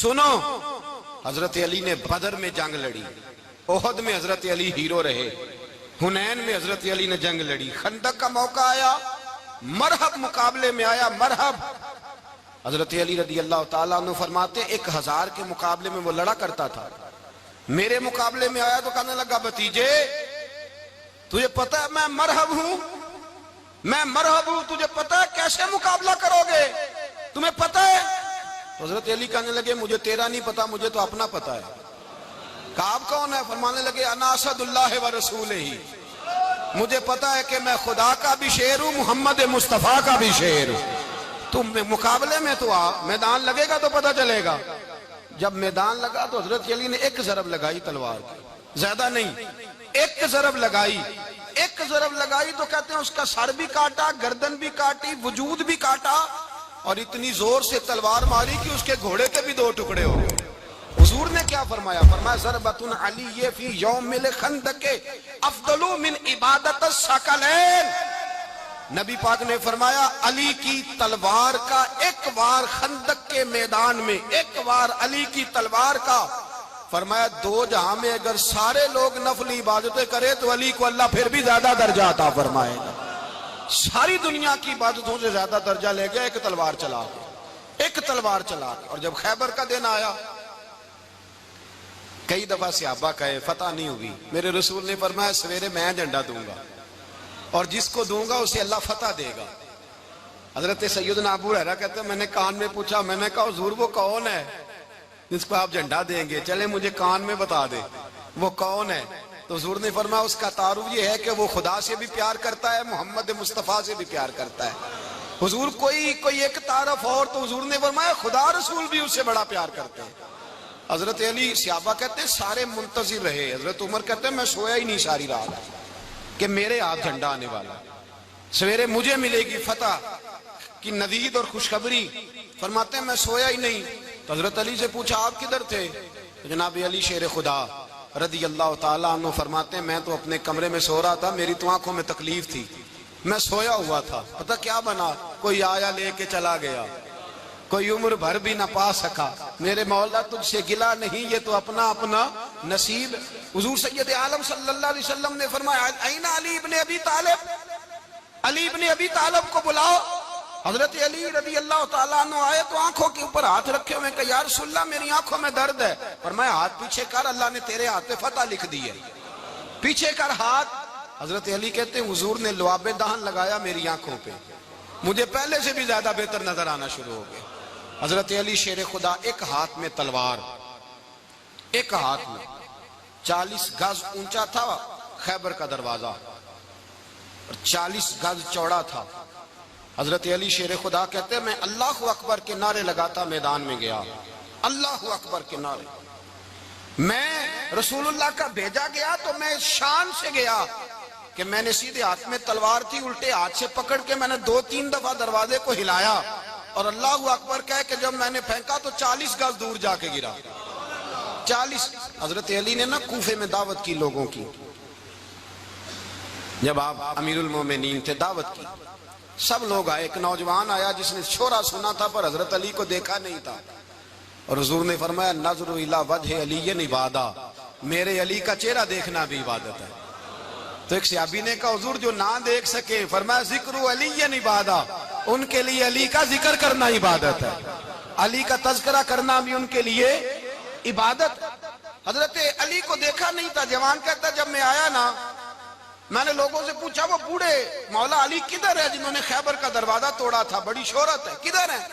سنو، حضرت علی نے بدر میں جنگ لڑی، احد میں حضرت علی ہیرو رہے، حنین میں حضرت علی نے جنگ لڑی، خندق کا موقع آیا، مرحب مقابلے میں آیا، مرحب۔ حضرت علی رضی اللہ تعالیٰ عنہ فرماتے 1000 کے مقابلے میں وہ لڑا کرتا تھا، میرے مقابلے میں آیا تو کہنے لگا بھتیجے تجھے پتہ ہے میں مرحب ہوں، میں مرحب ہوں، تجھے پتہ ہے کیسے مقابلہ کرو گے، تمہیں پتہ ہے؟ حضرت علی کہنے لگے مجھے تیرا نہیں پتا، مجھے تو اپنا پتا ہے۔ کعب کون ہے؟ فرمانے لگے انا اسد اللہ و رسولہ، مجھے پتا ہے کہ میں خدا کا بھی شیر ہوں، محمد مصطفیٰ کا بھی شیر ہوں۔ تم مقابلے میں تو آ، میدان لگے گا تو پتہ چلے گا۔ جب میدان لگا تو حضرت علی نے ایک ضرب لگائی تلوار کی، زیادہ نہیں، ایک ضرب لگائی، ایک ضرب لگائی تو کہتے ہیں اس کا سر بھی کاٹا، گردن بھی کاٹی، وجود بھی کاٹا، اور اتنی زور سے تلوار ماری کہ اس کے گھوڑے کے بھی 2 ٹکڑے ہو گئے۔ حضور نے کیا فرمایا؟ فرمایا ضربۃ علی فی یوم الخندق افضل من عبادت الثقلین۔ نبی پاک نے فرمایا علی کی تلوار کا ایک وار خندق کے میدان میں، ایک وار علی کی تلوار کا، فرمایا 2 جہاں میں اگر سارے لوگ نفل عبادتیں کرے تو علی کو اللہ پھر بھی زیادہ درجہ عطا فرمائے گا۔ ساری دنیا کی عبادتوں سے زیادہ درجہ لے گیا ایک تلوار چلا کے، ایک تلوار چلا کے۔ اور جب خیبر کا دن آیا، کئی دفعہ صحابہ کہے فتح نہیں ہوئی، میرے رسول نے فرمایا سویرے میں جھنڈا دوں گا اور جس کو دوں گا اسے اللہ فتح دے گا۔ حضرت سیدنا ابو ہریرہ کہتے ہیں میں نے کان میں پوچھا، میں نے کہا حضور وہ کون ہے جس کو آپ جھنڈا دیں گے؟ چلے مجھے کان میں بتا دے وہ کون ہے۔ تو حضور نے فرمایا اس کا تعارف یہ ہے کہ وہ خدا سے بھی پیار کرتا ہے، محمد مصطفیٰ سے بھی پیار کرتا ہے۔ حضور کوئی ایک تعارف اور، تو حضور نے فرمایا خدا رسول بھی اس سے بڑا پیار کرتے ہیں۔ حضرت علی صحابہ کہتے ہیں سارے منتظر رہے، حضرت عمر کہتے ہیں میں سویا ہی نہیں ساری رات کہ میرے ہاتھ جھنڈا آنے والا، سویرے مجھے ملے گی فتح کی نوید اور خوشخبری۔ فرماتے ہیں میں سویا ہی نہیں۔ تو حضرت علی سے پوچھا آپ کدھر تھے؟ جناب علی شیر خدا رضی اللہ تعالیٰ عنہ فرماتے ہیں میں تو اپنے کمرے میں سو رہا تھا، میری تو آنکھوں میں تکلیف تھی، میں سویا ہوا تھا، پتہ کیا بنا؟ کوئی آیا لے کے چلا گیا، کوئی عمر بھر بھی نہ پا سکا۔ میرے مولا تجھ سے گلا نہیں، یہ تو اپنا اپنا نصیب۔ حضور سید عالم صلی اللہ علیہ وسلم نے فرمایا این علی ابن ابی طالب، علی ابن ابی طالب کو بلاؤ۔ حضرت علی رضی اللہ تعالیٰ عنہ آئے تو آنکھوں کے اوپر ہاتھ رکھے ہوئے کہ یا رسول اللہ میری آنکھوں میں درد ہے۔ فرمایا ہاتھ پیچھے کر، اللہ نے تیرے ہاتھ پہ فتح لکھ دی ہے، پیچھے کر ہاتھ۔ حضرت علی کہتے ہیں حضور نے لعاب دہن لگایا میری آنکھوں پہ، مجھے پہلے سے بھی زیادہ بہتر نظر آنا شروع ہو گیا۔ حضرت علی شیر خدا ایک ہاتھ میں تلوار، ایک ہاتھ میں 40 گز اونچا تھا خیبر کا دروازہ اور 40 گز چوڑا تھا۔ حضرت علی شیر خدا کہتے ہیں میں اللہ اکبر کے نعرے لگاتا میدان میں گیا، اللہ اکبر کے نعرے۔ میں رسول اللہ کا بھیجا گیا تو میں شان سے گیا کہ میں نے سیدھے ہاتھ میں تلوار تھی، الٹے ہاتھ سے پکڑ کے میں نے 2-3 دفعہ دروازے کو ہلایا اور اللہ اکبر کہہ کہ جب میں نے پھینکا تو 40 گز دور جا کے گرا۔ 40۔ حضرت علی نے نا کوفے میں دعوت کی لوگوں کی، جب آپ امیر المومنین تھے دعوت کی، سب لوگ آئے، ایک نوجوان آیا جس نے شورا سنا تھا پر حضرت علی کو دیکھا نہیں تھا، اور حضور نے فرمایا نظر الی وجہ علی عبادہ، میرے علی کا چہرہ دیکھنا بھی عبادت ہے۔ تو ایک صحابی نے کہا حضور جو نہ دیکھ سکے، فرمایا ذکر علی عبادہ، ان کے لیے علی کا ذکر کرنا عبادت ہے، علی کا تذکرہ کرنا بھی ان کے لیے عبادت۔ حضرت علی کو دیکھا نہیں تھا، جوان کہتا جب میں آیا نا میں نے لوگوں سے پوچھا وہ بوڑھے مولا علی کدھر ہے جنہوں نے خیبر کا دروازہ توڑا تھا، بڑی شہرت ہے، کدھر ہے؟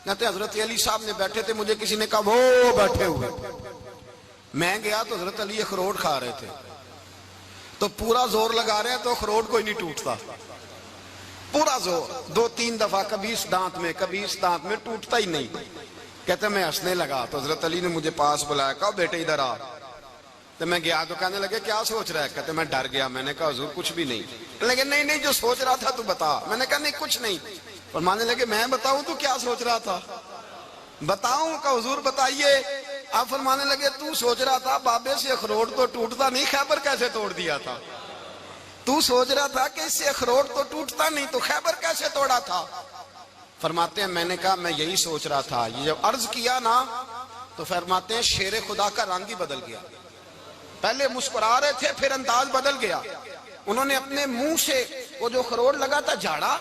کہتے حضرت علی صاحب نے بیٹھے تھے، مجھے کسی نے کہا وہ بیٹھے ہوئے۔ میں گیا تو حضرت علی اخروٹ کھا رہے تھے، تو پورا زور لگا رہے ہیں تو اخروٹ کوئی نہیں ٹوٹتا، پورا زور 2-3 دفعہ، کبھی اس دانت میں کبھی اس دانت میں، ٹوٹتا ہی نہیں۔ کہتے میں ہنسنے لگا تو حضرت علی نے مجھے پاس بلایا، کہا بیٹے ادھر آ۔ تو میں گیا تو کہنے لگے کیا سوچ رہا ہے؟ کہتے میں ڈر گیا، میں نے کہا حضور کچھ بھی نہیں۔ کہنے لگے نہیں جو سوچ رہا تھا تو بتا۔ میں نے کہا نہیں کچھ نہیں۔ فرمانے لگے میں بتاؤں تو کیا سوچ رہا تھا؟ بتاؤں؟ کہ حضور بتائیے۔ آپ فرمانے لگے تو سوچ رہا تھا بابے سے اخروٹ تو ٹوٹتا نہیں، خیبر کیسے توڑ دیا تھا؟ تو سوچ رہا تھا کہ اس سے اخروٹ تو ٹوٹتا نہیں تو خیبر کیسے توڑا تھا؟ فرماتے ہیں میں نے کہا میں یہی سوچ رہا تھا، یہ جب عرض کیا نا تو فرماتے ہیں شیر خدا کا رنگ ہی بدل گیا. پہلے مسکرا رہے تھے پھر انداز بدل گیا. انہوں نے اپنے منہ سے وہ جو خروٹ لگا تھا جھاڑا,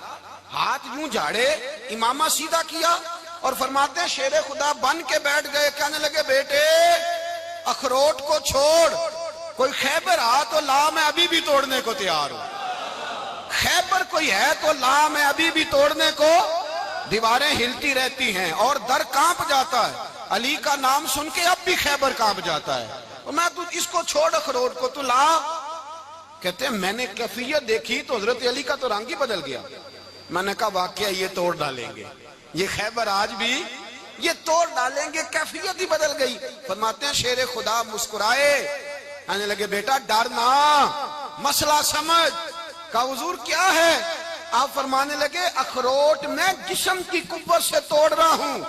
ہاتھ یوں جھاڑے, امامہ سیدھا کیا اور فرماتے ہیں شیر خدا بن کے بیٹھ گئے. کہنے لگے بیٹے اخروٹ کو چھوڑ, کوئی خیبر آ تو لا, میں ابھی بھی توڑنے کو تیار ہوں. خیبر کوئی ہے تو لا, میں ابھی بھی توڑنے کو. دیواریں ہلتی رہتی ہیں اور در کانپ جاتا ہے. علی کا نام سن کے اب بھی خیبر کانپ جاتا ہے. میں تو اس کو چھوڑ اخروٹ کو, تو لا. کہتے ہیں میں نے کیفیت دیکھی تو حضرت علی کا تو رنگ ہی بدل گیا. میں نے کہا واقعہ یہ توڑ ڈالیں گے, یہ خیبر آج بھی یہ توڑ ڈالیں گے, کیفیت ہی بدل گئی. فرماتے ہیں شیر خدا مسکرائے, کہنے لگے بیٹا ڈرنا, مسئلہ سمجھ. کہا حضور کیا ہے؟ آپ فرمانے لگے اخروٹ میں جسم کی قوت سے توڑ رہا ہوں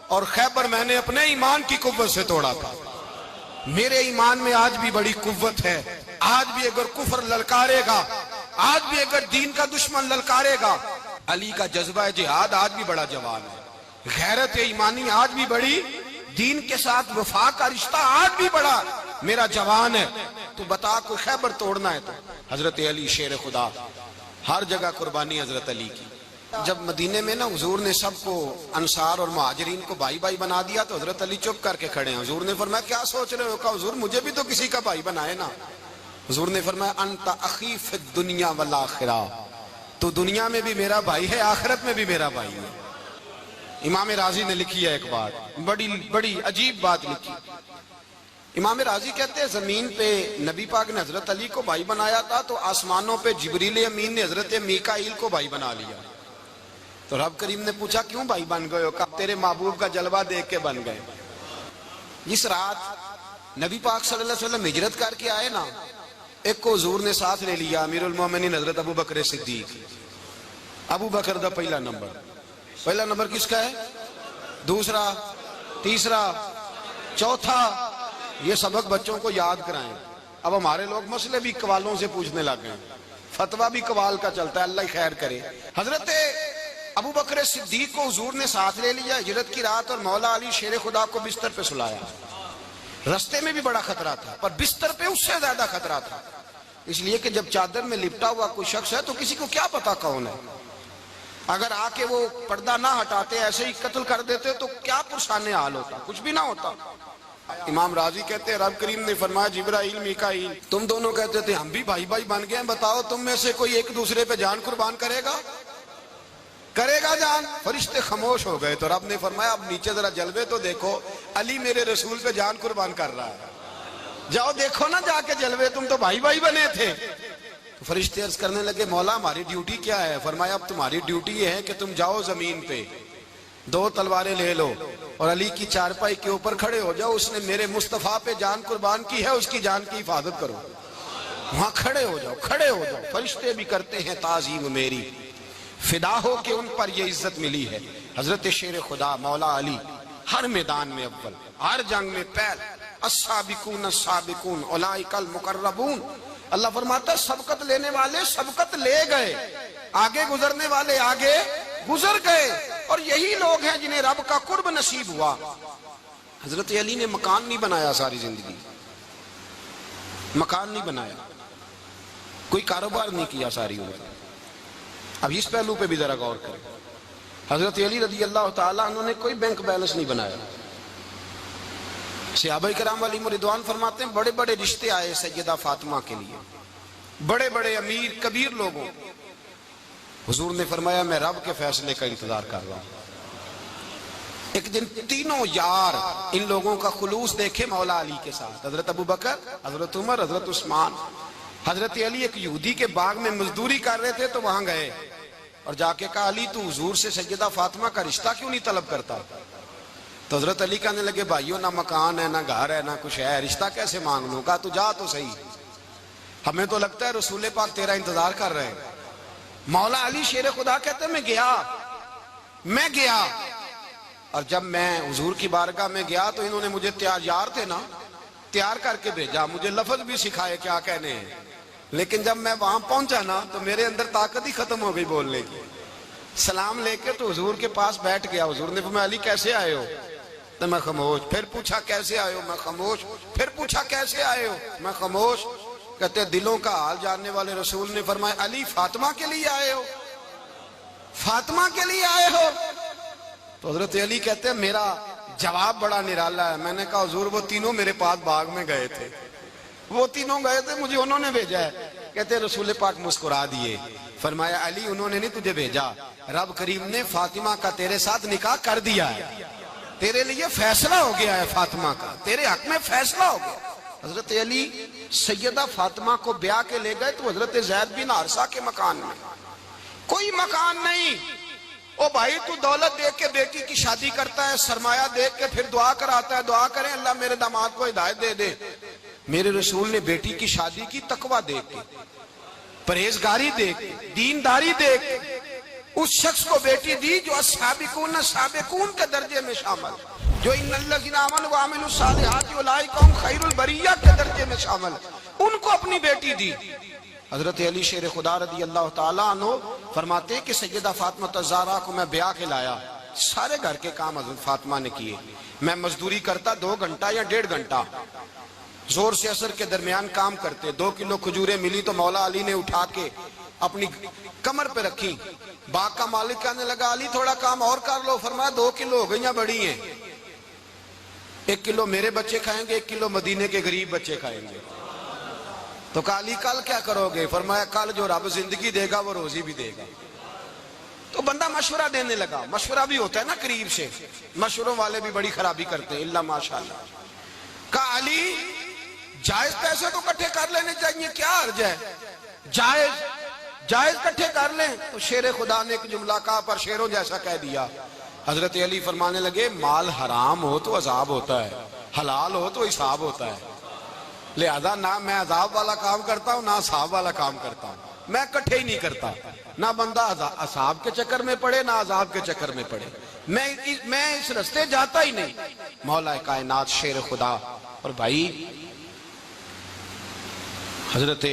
اور خیبر میں نے اپنے ایمان کی قوت سے توڑا تھا. میرے ایمان میں آج بھی بڑی قوت ہے. آج بھی اگر کفر للکارے گا, آج بھی اگر دین کا دشمن للکارے گا, علی کا جذبہ جہاد آج بھی بڑا جوان ہے. غیرت ایمانی آج بھی بڑی, دین کے ساتھ وفا کا رشتہ آج بھی بڑا میرا جوان ہے. تو بتا کوئی خیبر توڑنا ہے تو حضرت علی شیر خدا, ہر جگہ قربانی حضرت علی کی. جب مدینے میں نا حضور نے سب کو انصار اور مہاجرین کو بھائی بھائی بنا دیا تو حضرت علی چپ کر کے کھڑے ہیں. حضور نے فرمایا کیا سوچ رہے ہو؟ کہا حضور مجھے بھی تو کسی کا بھائی بنائے نا. حضور نے فرمایا انت اخی فی الدنیا والآخرہ, تو دنیا میں بھی میرا بھائی ہے, آخرت میں بھی میرا بھائی ہے. امام راضی نے لکھی ہے ایک بات, بڑی عجیب بات لکھی. امام راضی کہتے ہیں زمین پہ نبی پاک نے حضرت علی کو بھائی بنایا تھا تو آسمانوں پہ جبریل امین نے حضرت میکائیل کو بھائی بنا لیا. تو رب کریم نے پوچھا کیوں بھائی بن گئے ہو؟ کہا تیرے محبوب کا جلوہ دیکھ کے بن گئے. جس رات نبی پاک صلی اللہ علیہ وسلم ہجرت کر کے آئے نا, ایک کو حضور نے ساتھ لے لیا, امیر المومنین حضرت ابو بکر صدیق. ابو بکر دا پہلا نمبر کس کا ہے؟ دوسرا, تیسرا, چوتھا. یہ سبق بچوں کو یاد کرائیں. اب ہمارے لوگ مسئلے بھی قوالوں سے پوچھنے لگ گئے, فتویٰ بھی قوال کا چلتا ہے, اللہ خیر کرے. حضرت ابو بکر صدیق کو حضور نے ساتھ لے لیا ہجرت کی رات, اور مولا علی شیر خدا کو بستر پہ سلایا. رستے میں بھی بڑا خطرہ تھا پر بستر پہ اس سے زیادہ خطرہ تھا, اس لیے کہ جب چادر میں لپٹا ہوا کوئی شخص ہے تو کسی کو کیا پتا کون ہے. اگر آ کے وہ پردہ نہ ہٹاتے, ایسے ہی قتل کر دیتے تو کیا پرسان حال ہوتا, کچھ بھی نہ ہوتا. امام راضی کہتے ہیں رب کریم نے فرمایا جبرائیل میکائیل تم دونوں کہتے تھے ہم بھی بھائی بھائی بن گئے ہیں, بتاؤ تم میں سے کوئی ایک دوسرے پہ جان قربان کرے گا جان؟ فرشتے خاموش ہو گئے. تو رب نے فرمایا اب نیچے ذرا جلوے تو دیکھو, علی میرے رسول پہ جان قربان کر رہا ہے, جاؤ دیکھو نا جا کے جلوے, تم تو بھائی بھائی بنے تھے. تو فرشتے عرض کرنے لگے مولا ہماری ڈیوٹی کیا ہے؟ فرمایا اب تمہاری ڈیوٹی یہ ہے کہ تم جاؤ زمین پہ 2 تلواریں لے لو اور علی کی چارپائی کے اوپر کھڑے ہو جاؤ, اس نے میرے مصطفیٰ پہ جان قربان کی ہے, اس کی جان کی حفاظت کرو. وہاں کھڑے ہو جاؤ. فرشتے بھی کرتے ہیں تعظیم میری, فدا ہو کہ ان پر یہ عزت ملی ہے. حضرت شیر خدا مولا علی ہر میدان میں اول, ہر جنگ میں پہل. السابقون السابقون اولئک المقربون. اللہ فرماتا ہے سبقت لینے والے سبقت لے گئے, آگے گزرنے والے آگے گزر گئے, اور یہی لوگ ہیں جنہیں رب کا قرب نصیب ہوا. حضرت علی نے مکان نہیں بنایا, ساری زندگی مکان نہیں بنایا, کوئی کاروبار نہیں کیا ساری عمر. اب اس پہلو پہ بھی ذرا غور کریں. حضرت علی رضی اللہ تعالیٰ انہوں نے کوئی بینک بیلنس نہیں بنایا. صحابہ کرام علیہم رضوان فرماتے ہیں بڑے بڑے رشتے آئے سیدہ فاطمہ کے لیے, بڑے بڑے امیر کبیر لوگوں. حضور نے فرمایا میں رب کے فیصلے کا انتظار کر رہا ہوں. ایک دن تینوں یار ان لوگوں کا خلوص دیکھے مولا علی کے ساتھ, حضرت ابو بکر, حضرت عمر, حضرت عثمان. حضرت علی ایک یہودی کے باغ میں مزدوری کر رہے تھے تو وہاں گئے اور جا کے کہا علی تو حضور سے سیدہ فاطمہ کا رشتہ کیوں نہیں طلب کرتا؟ تو حضرت علی کہنے لگے بھائیو نہ مکان ہے, نہ گھر ہے, نہ کچھ ہے, رشتہ کیسے مانگ لوں؟ کہا تو جا تو صحیح, ہمیں تو لگتا ہے رسول پاک تیرا انتظار کر رہے ہیں. مولا علی شیر خدا کہتے میں گیا اور جب میں حضور کی بارگاہ میں گیا تو انہوں نے مجھے تیار تھے نا, تیار کر کے بھیجا, مجھے لفظ بھی سکھائے کیا کہنے ہیں, لیکن جب میں وہاں پہنچا نا تو میرے اندر طاقت ہی ختم ہو گئی بولنے کی. سلام لے کے تو حضور کے پاس بیٹھ گیا. حضور نے فرمایا علی کیسے آئے ہو؟ تو میں خاموش. پھر پوچھا کیسے آئے ہو؟ میں خاموش. پھر پوچھا کیسے آئے ہو؟ میں خاموش. کہتے دلوں کا حال جاننے والے رسول نے فرمایا علی فاطمہ کے لیے آئے ہو؟ فاطمہ کے لیے آئے ہو؟ تو حضرت علی کہتے ہیں میرا جواب بڑا نرالا ہے. میں نے کہا حضور وہ تینوں میرے پاس باغ میں گئے تھے, وہ تینوں گئے تھے, مجھے انہوں نے بھیجا ہے. کہتے رسول پاک مسکرا دیے, فرمایا علی انہوں نے نہیں تجھے بھیجا, رب کریم نے فاطمہ کا تیرے ساتھ نکاح کر دیا ہے, تیرے لیے فیصلہ ہو گیا ہے فاطمہ کا, تیرے حق میں فیصلہ ہو گیا. حضرت علی سیدہ فاطمہ کو بیاہ کے لے گئے تو حضرت زید بن حارثہ کے مکان میں, کوئی مکان نہیں. او بھائی تو دولت دیکھ کے بیٹی کی شادی کرتا ہے, سرمایہ دیکھ کے پھر دعا کراتا ہے, دعا کریں اللہ میرے داماد کو ہدایت دے دے. میرے رسول نے بیٹی کی شادی کی تقوی دیکھ کے, پرہیزگاری دیکھ کے, دینداری دیکھ کے اس شخص کو بیٹی دی جو السابقون السابقون کے درجے میں شامل, جو ان الذین آمنوا وعملوا الصالحات اولئک هم خیر البریہ کے درجے میں شامل, ان کو اپنی بیٹی دی. حضرت علی شیر خدا رضی اللہ تعالیٰ عنہ فرماتے کہ سیدہ فاطمہ الزہرا کو میں بیاہ کے لایا, سارے گھر کے کام حضرت فاطمہ نے کیے. میں مزدوری کرتا 2 گھنٹہ یا 1.5 گھنٹہ, زور سے عصر کے درمیان کام کرتے. 2 کلو کھجوریں ملی تو مولا علی نے اٹھا کے اپنی کمر پہ رکھی. باغ کا مالک کہنے لگا علی تھوڑا کام اور کر لو. فرمایا 2 کلو ہو گئیاں بڑی ہیں, 1 کلو میرے بچے کھائیں گے, 1 کلو مدینے کے غریب بچے کھائیں گے. تو کہا علی کل کیا کرو گے؟ فرمایا کل جو رب زندگی دے گا وہ روزی بھی دے گا. تو بندہ مشورہ دینے لگا. مشورہ بھی ہوتا ہے نا قریب سے, مشوروں والے بھی بڑی خرابی کرتے ہیں اللہ ماشاءاللہ. کہا علی جائز پیسے تو کٹھے کر لینے چاہیے, کیا حرج ہے, جائز کٹھے کر لیں. تو شیر خدا نے ایک جملہ کہا پر شیروں جیسا کہہ دیا. حضرت علی فرمانے لگے مال حرام ہو تو عذاب ہوتا ہے, حلال ہو تو حساب ہوتا ہے. لہذا نہ میں عذاب والا کام کرتا ہوں نہ حساب والا کام کرتا ہوں, میں کٹھے ہی نہیں کرتا. نہ بندہ حساب کے چکر میں پڑے نہ عذاب کے چکر میں پڑے, میں اس رستے جاتا ہی نہیں. مولا کائنات شیر خدا. اور بھائی حضرت